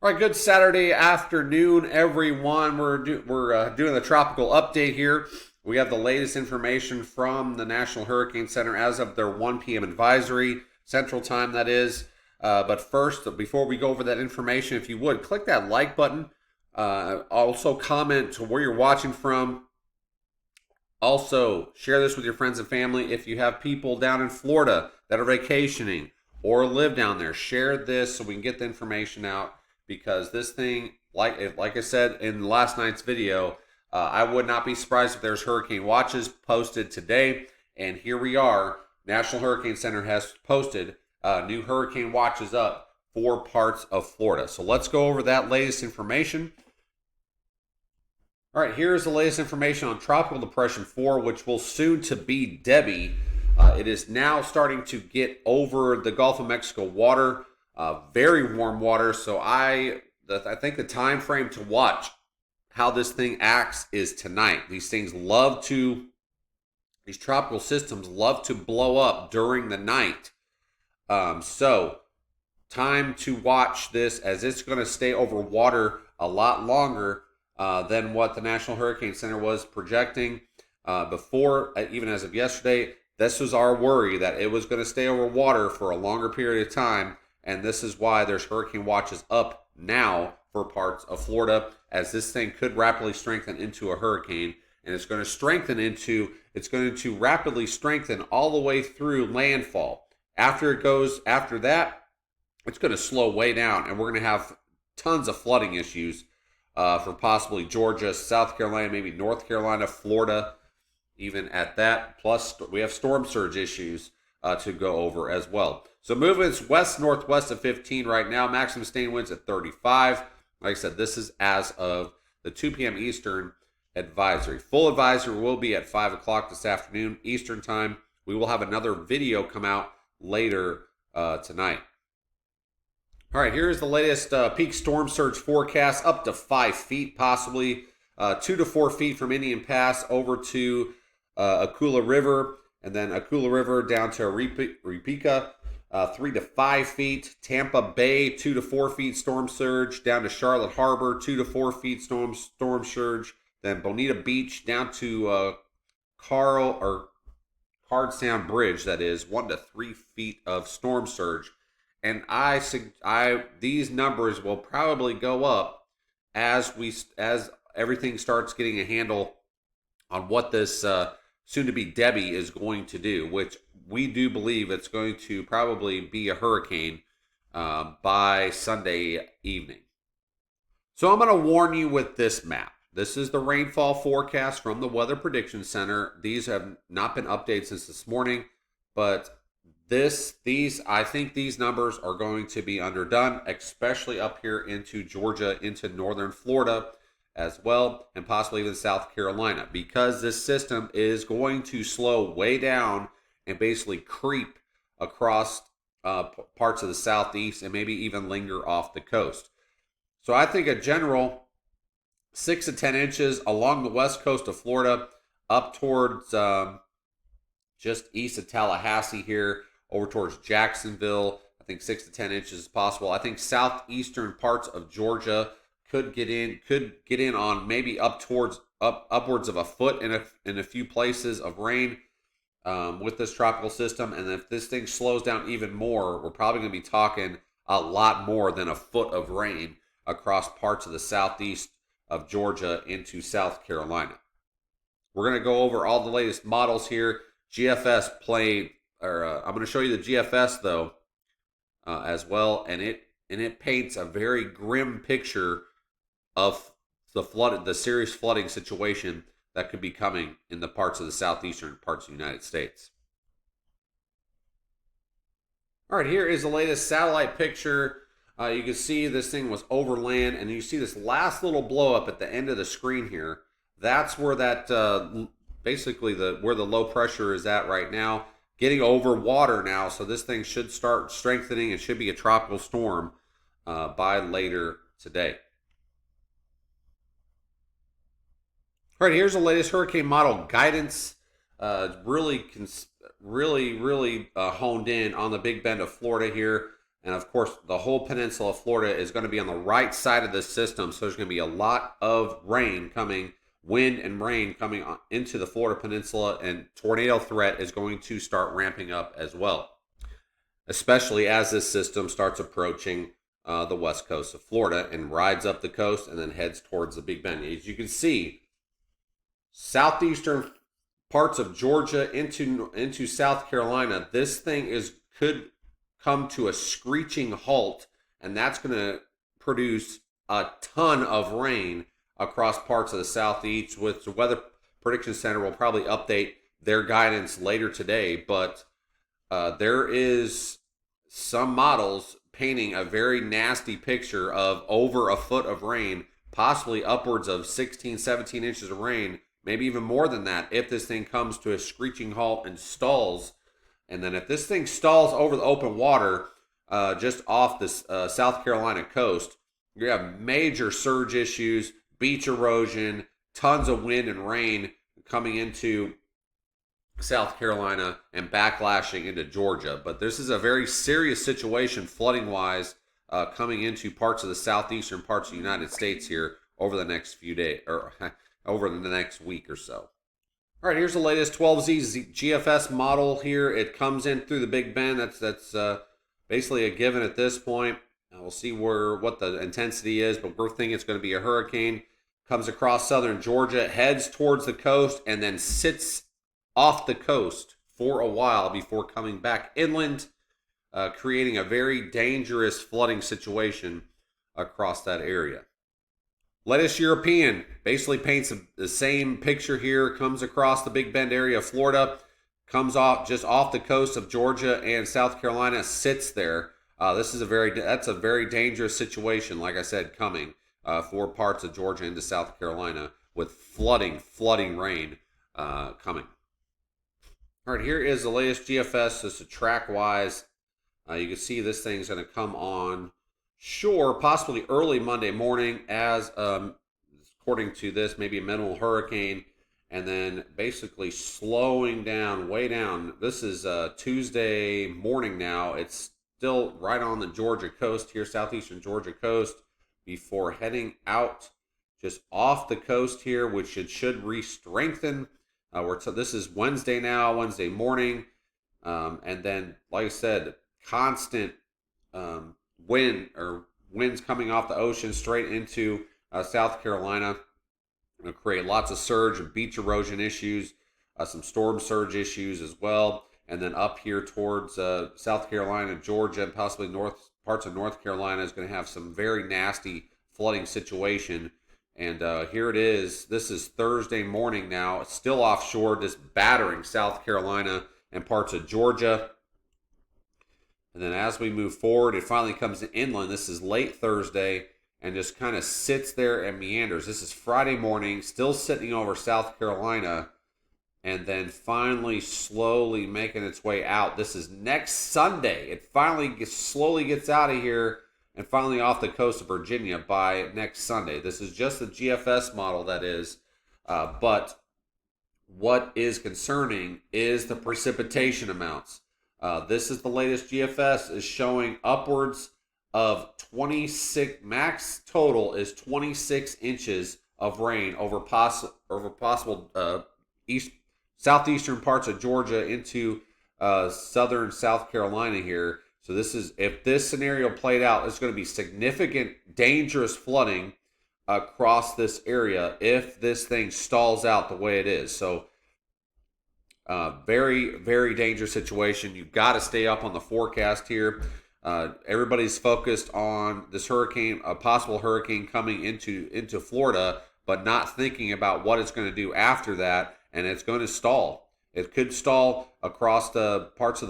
All right, good Saturday afternoon, everyone. We're doing the tropical update here. We have the latest information from the National Hurricane Center as of their 1 p.m. advisory, Central Time, that is. But first, before we go over that information, if you would, click that like button. Also, comment to where you're watching from. Also, share this with your friends and family. If you have people down in Florida that are vacationing or live down there, share this so we can get the information out. Because this thing, like I said in last night's video, I would not be surprised if there's hurricane watches posted today. And here we are. National Hurricane Center has posted new hurricane watches up for parts of Florida. So let's go over that latest information. All right, here's the latest information on Tropical Depression 4, which will soon to be Debby. It is now starting to get over the Gulf of Mexico water. Very warm water, so I think the time frame to watch how this thing acts is tonight. These tropical systems love to blow up during the night. So time to watch this, as it's going to stay over water a lot longer than what the National Hurricane Center was projecting before, even as of yesterday. This was our worry, that it was going to stay over water for a longer period of time. And this is why there's hurricane watches up now for parts of Florida, as this thing could rapidly strengthen into a hurricane. And it's going to rapidly strengthen all the way through landfall. After that, it's going to slow way down. And we're going to have tons of flooding issues for possibly Georgia, South Carolina, maybe North Carolina, Florida, even at that. Plus, we have storm surge issues to go over as well. So movements west-northwest of 15 right now. Maximum sustained winds at 35. Like I said, this is as of the 2 p.m. Eastern advisory. Full advisory will be at 5 o'clock this afternoon Eastern time. We will have another video come out later tonight. All right, here's the latest peak storm surge forecast, up to 5 feet possibly. 2 to 4 feet from Indian Pass over to Akula River, and then Akula River down to Ripika. 3 to 5 feet. Tampa Bay, 2 to 4 feet storm surge. Down to Charlotte Harbor, 2 to 4 feet storm surge. Then Bonita Beach down to Card Sound Bridge, that is 1 to 3 feet of storm surge. And these numbers will probably go up as everything starts getting a handle on what this soon to be Debby is going to do, which we do believe it's going to probably be a hurricane by Sunday evening. So I'm going to warn you with this map. This is the rainfall forecast from the Weather Prediction Center. These have not been updated since this morning, but I think these numbers are going to be underdone, especially up here into Georgia, into northern Florida as well, and possibly even South Carolina, because this system is going to slow way down and basically creep across parts of the southeast and maybe even linger off the coast. So I think a general 6 to 10 inches along the west coast of Florida, up towards just east of Tallahassee here, over towards Jacksonville. I think 6 to 10 inches is possible. I think southeastern parts of Georgia could get in on maybe upwards of a foot in a few places of rain with this tropical system. And if this thing slows down even more, we're probably going to be talking a lot more than a foot of rain across parts of the southeast of Georgia into South Carolina. We're going to go over all the latest models here. GFS I'm going to show you the GFS though as well, and it paints a very grim picture of the serious flooding situation that could be coming in the parts of the southeastern parts of the United States. All right, here is the latest satellite picture. You can see this thing was over land, and you see this last little blow up at the end of the screen here. That's where that where the low pressure is at right now, getting over water now. So this thing should start strengthening. It should be a tropical storm by later today. All right, here's the latest hurricane model guidance. Really honed in on the Big Bend of Florida here. And of course, the whole peninsula of Florida is going to be on the right side of this system. So there's going to be a lot of rain coming, wind and rain coming into the Florida peninsula, and tornado threat is going to start ramping up as well, especially as this system starts approaching the west coast of Florida and rides up the coast and then heads towards the Big Bend. As you can see, southeastern parts of Georgia into South Carolina, this thing could come to a screeching halt, and that's going to produce a ton of rain across parts of the southeast, which the Weather Prediction Center will probably update their guidance later today. But there is some models painting a very nasty picture of over a foot of rain, possibly upwards of 16, 17 inches of rain, maybe even more than that if this thing comes to a screeching halt and stalls. And then if this thing stalls over the open water just off the South Carolina coast, you have major surge issues, beach erosion, tons of wind and rain coming into South Carolina and backlashing into Georgia. But this is a very serious situation flooding wise coming into parts of the southeastern parts of the United States here over the next few days, or over the next week or so. All right, here's the latest 12Z GFS model here. It comes in through the Big Bend. That's basically a given at this point. We'll see what the intensity is, but we're thinking it's going to be a hurricane. Comes across southern Georgia, heads towards the coast, and then sits off the coast for a while before coming back inland, creating a very dangerous flooding situation across that area. Latest European basically paints the same picture here. Comes across the Big Bend area of Florida, comes off just off the coast of Georgia and South Carolina, sits there. That's a very dangerous situation. Like I said, coming for parts of Georgia into South Carolina with flooding rain coming. All right, here is the latest GFS. This is track wise. You can see this thing's going to come on shore possibly early Monday morning as according to this, maybe a minimal hurricane, and then basically slowing down way down. This is Tuesday morning now. It's still right on the Georgia coast here, southeastern Georgia coast, before heading out just off the coast here, which it should re-strengthen. This is Wednesday now, Wednesday morning, and then like I said, constant winds coming off the ocean straight into South Carolina. It'll create lots of surge and beach erosion issues, some storm surge issues as well. And then up here towards South Carolina, Georgia, and possibly parts of North Carolina is going to have some very nasty flooding situation. And here it is. This is Thursday morning now. It's still offshore, just battering South Carolina and parts of Georgia. And then as we move forward, it finally comes inland. This is late Thursday and just kind of sits there and meanders. This is Friday morning, still sitting over South Carolina, and then finally slowly making its way out. This is next Sunday. It finally slowly gets out of here and finally off the coast of Virginia by next Sunday. This is just the GFS model, that is. But what is concerning is the precipitation amounts. This is the latest GFS is showing upwards of 26, max total is 26 inches of rain over possible southeastern parts of Georgia into southern South Carolina here. So this is, if this scenario played out, it's going to be significant, dangerous flooding across this area if this thing stalls out the way it is. So very, very dangerous situation. You've got to stay up on the forecast here. Everybody's focused on this hurricane, a possible hurricane coming into Florida, but not thinking about what it's going to do after that, and it's going to stall. It could stall across the parts of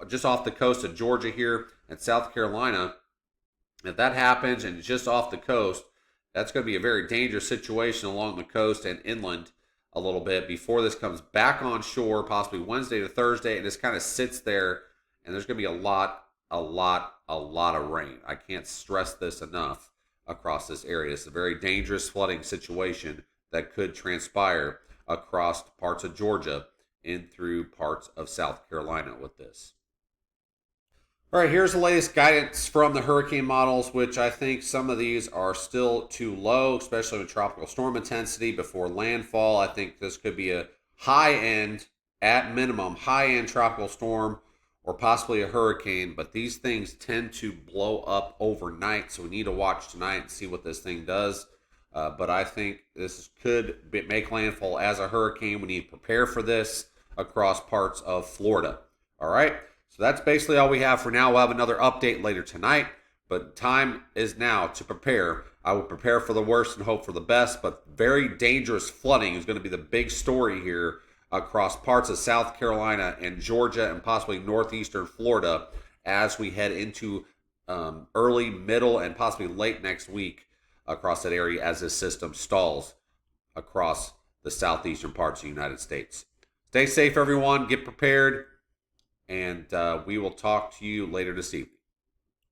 just off the coast of Georgia here and South Carolina. If that happens and it's just off the coast, that's going to be a very dangerous situation along the coast and inland a little bit before this comes back on shore, possibly Wednesday to Thursday, and just kind of sits there. And there's going to be a lot of rain. I can't stress this enough across this area. It's a very dangerous flooding situation that could transpire across parts of Georgia in through parts of South Carolina with this. All right, here's the latest guidance from the hurricane models, which I think some of these are still too low, especially with tropical storm intensity before landfall. I think this could be a high end, at minimum, high end tropical storm or possibly a hurricane, but these things tend to blow up overnight, so we need to watch tonight and see what this thing does. But I think this could make landfall as a hurricane. We need to prepare for this across parts of Florida. All right. So that's basically all we have for now. We'll have another update later tonight, but time is now to prepare. I would prepare for the worst and hope for the best, but very dangerous flooding is going to be the big story here across parts of South Carolina and Georgia and possibly northeastern Florida as we head into early, middle, and possibly late next week across that area as this system stalls across the southeastern parts of the United States. Stay safe, everyone. Get prepared. And we will talk to you later this evening.